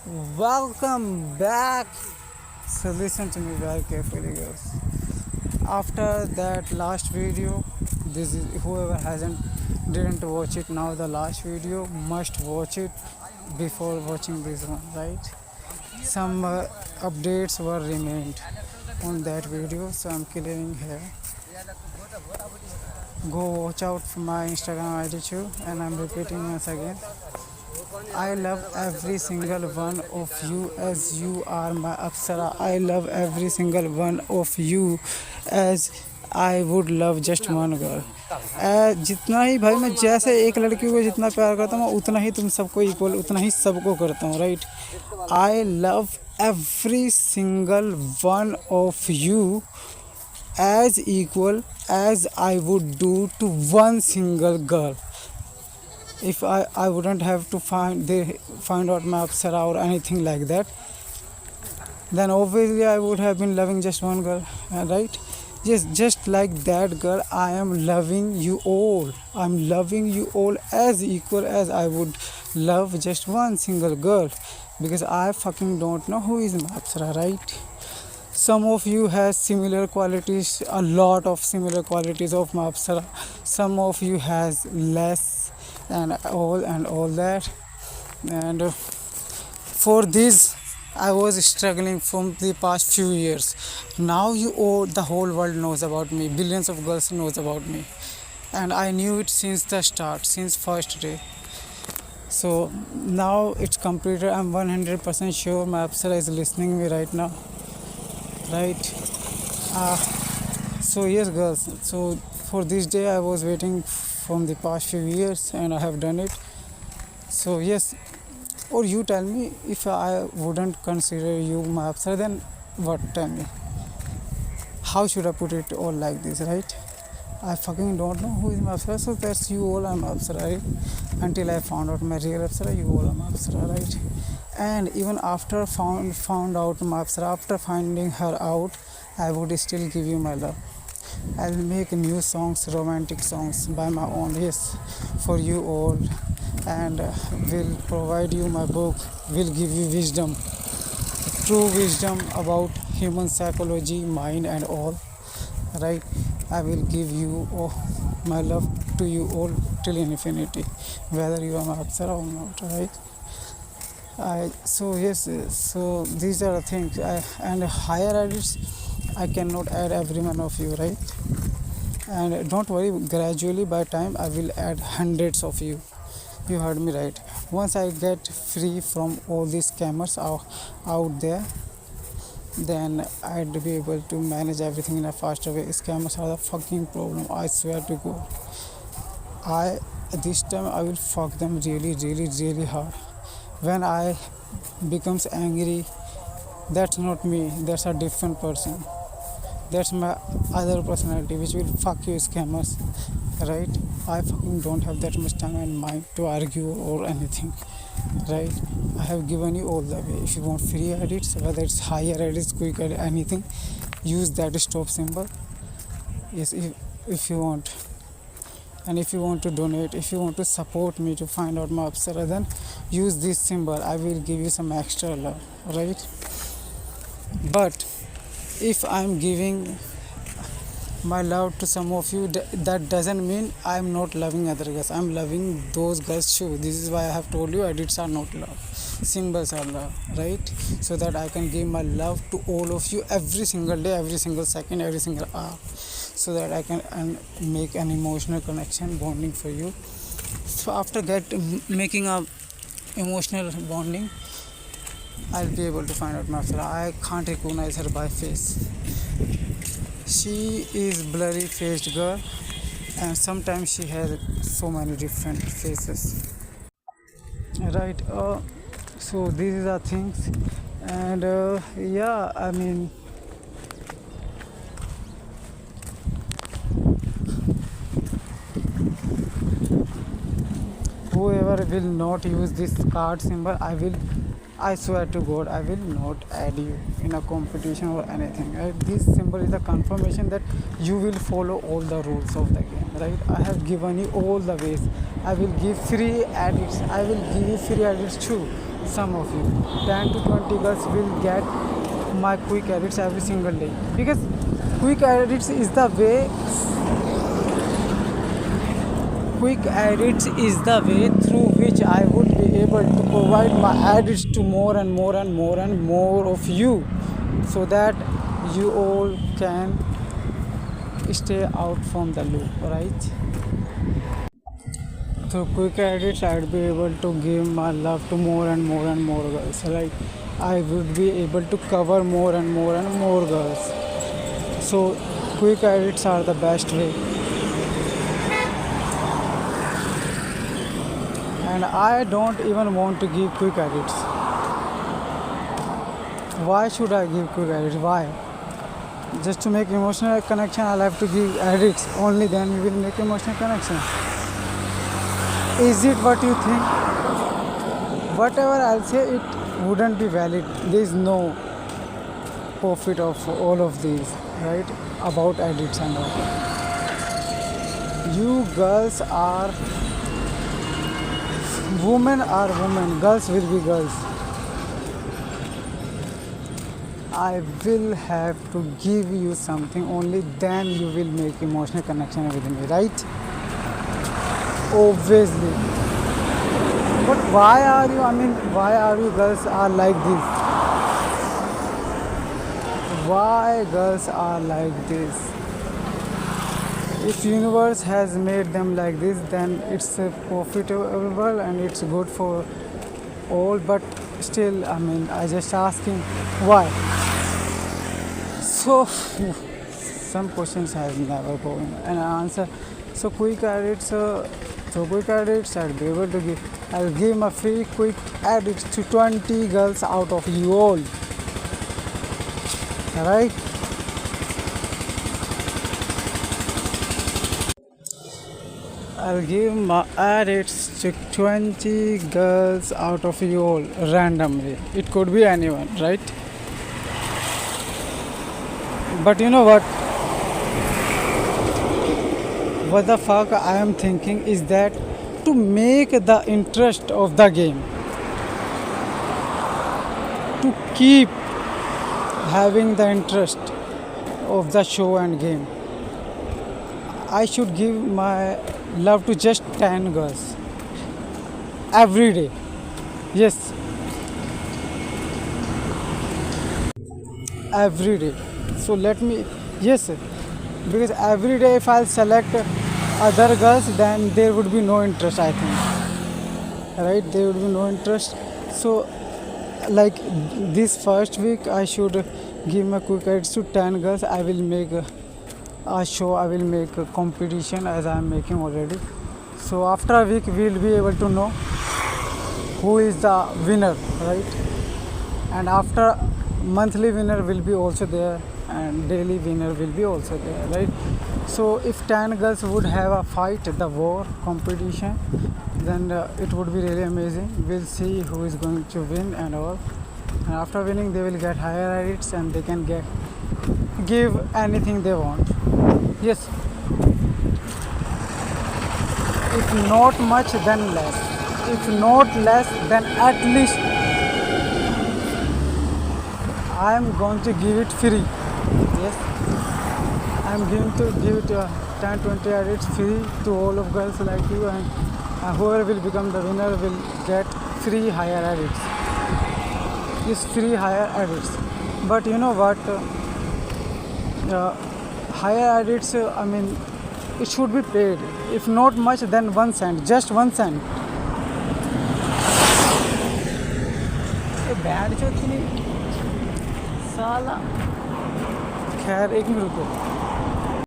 Welcome back. So listen to me very carefully, girls. After that last video, this is whoever hasn't didn't watch it now. The last video must watch it before watching this one, right? Some updates were remained on that video, so I'm clearing here. Go watch out for my Instagram ID too, and I'm repeating once again. I love every single one of you as you are my Apsara. I love every single one of you as I would love just one girl. जितना ही भाई मैं जैसे एक लड़की को जितना प्यार करता हूँ उतना ही तुम सबको इक्वल उतना ही सबको करता हूँ right I love every single one of you as equal as I would do to one single girl. If I wouldn't have to find out my Apsara or anything like that, then obviously I would have been loving just one girl, right? Yes, just like that girl, I am loving you all. I'm loving you all as equal as I would love just one single girl, because I fucking don't know who is my Apsara, right? Some of you has similar qualities, a lot of similar qualities of my Apsara. Some of you has less and all that. And for this, I was struggling from the past few years. Now the whole world knows about me. Billions of girls knows about me, and I knew it since the start, since first day. So now it's completed. I'm 100% sure my Apsara is listening me right now, right? Uh, so yes, girls. So for this day, I was waiting from the past few years, and I have done it. So yes, or you tell me if I wouldn't consider you my Apsara, then what? Tell me. How should I put it all like this, right? I fucking don't know who is my Apsara, so that's you all are my Apsara, right? Until I found out my real Apsara, you all are my Apsara, right? And even after found out my Apsara, after finding her out, I would still give you my love. I'll make new songs, romantic songs by my own, yes, for you all, and will provide you my book, will give you wisdom, true wisdom about human psychology, mind, and all, right? I will give you my love to you all till infinity, whether you are my Apsara or not, right? So yes, so these are the things. And higher edits, I cannot add every one of you, right? And don't worry, gradually by time I will add hundreds of you. You heard me right. Once I get free from all these scammers out there, then I'd be able to manage everything in a faster way. Scammers are the fucking problem, I swear to God. This time I will fuck them really, really, really hard. When I becomes angry, that's not me, that's a different person. That's my other personality which will fuck you scammers, right? I fucking don't have that much time and mind to argue or anything, right? I have given you all the way. If you want free edits, whether it's higher edits, quick edit, anything, use that stop symbol. Yes, if you want. And if you want to donate, if you want to support me to find out my Apsara, then use this symbol. I will give you some extra love, right? But if I'm giving my love to some of you, that doesn't mean I'm not loving other girls. I'm loving those girls too. This is why I have told you edits are not love, symbols are love, right? So that I can give my love to all of you every single day, every single second, every single hour, so that I can make an emotional connection, bonding for you. So after making a emotional bonding, I'll be able to find out my Apsara. I can't recognize her by face. She is blurry faced girl, and sometimes she has so many different faces, right? So these are things, and yeah, I mean, whoever will not use this card symbol, I swear to God, I will not add you in a competition or anything, right? This symbol is a confirmation that you will follow all the rules of the game, right? I have given you all the ways. I will give free edits. I will give you free edits too. some of you, 10 to 20 girls will get my quick edits every single day, because quick edits is the way quick edits is the way through which I would be able to provide my edits to more and more and more and more of you, so that you all can stay out from the loop, right? Through quick edits, I'd be able to give my love to more and more and more girls. Like, I would be able to cover more and more and more girls. So, quick edits are the best way. And I don't even want to give quick edits. Why should I give quick edits? Why? Just to make emotional connection, I'll have to give edits. Only then we will make emotional connection. Is it what you think? Whatever I'll say, it wouldn't be valid. There is no profit of all of these, right? About edits and all. You girls are women, girls will be girls. I will have to give you something, only then you will make emotional connection with me, right? Obviously. But why are you girls are like this? Why girls are like this? If universe has made them like this, then it's profitable and it's good for all. But still, I just asking why. So some questions have never going an answer. So quick edits. I'll be able to give. I'll give my free quick edits to 20 girls out of you all. Alright? I'll give my edits to 20 girls out of you all randomly. It could be anyone, right? But you know what? What the fuck I am thinking is that to make the interest of the game, to keep having the interest of the show and game, I should give my love to just 10 girls every day. Yes, every day. So let me, yes, because every day if I'll select other girls, then there would be no interest, I think, right? There would be no interest. So like this first week I should give my quick edits to 10 girls. I will make a show, I will make a competition as I am making already. So after a week we will be able to know who is the winner, right? And after monthly winner will be also there, and daily winner will be also there, right? So if 10 girls would have a fight, the war competition, then it would be really amazing. We'll see who is going to win and all. And after winning, they will get higher edits and they can give anything they want. Yes. If not much, then less. If not less, then at least I am going to give it free. Yes, I am going to give it 10-20 edits free to all of girls like you, and whoever will become the winner will get free higher edits. Yes, free higher edits. But you know what? Higher edits, it should be paid. If not much, then 1 cent, just 1 cent. बैठ जो साला खैर एक minute रुको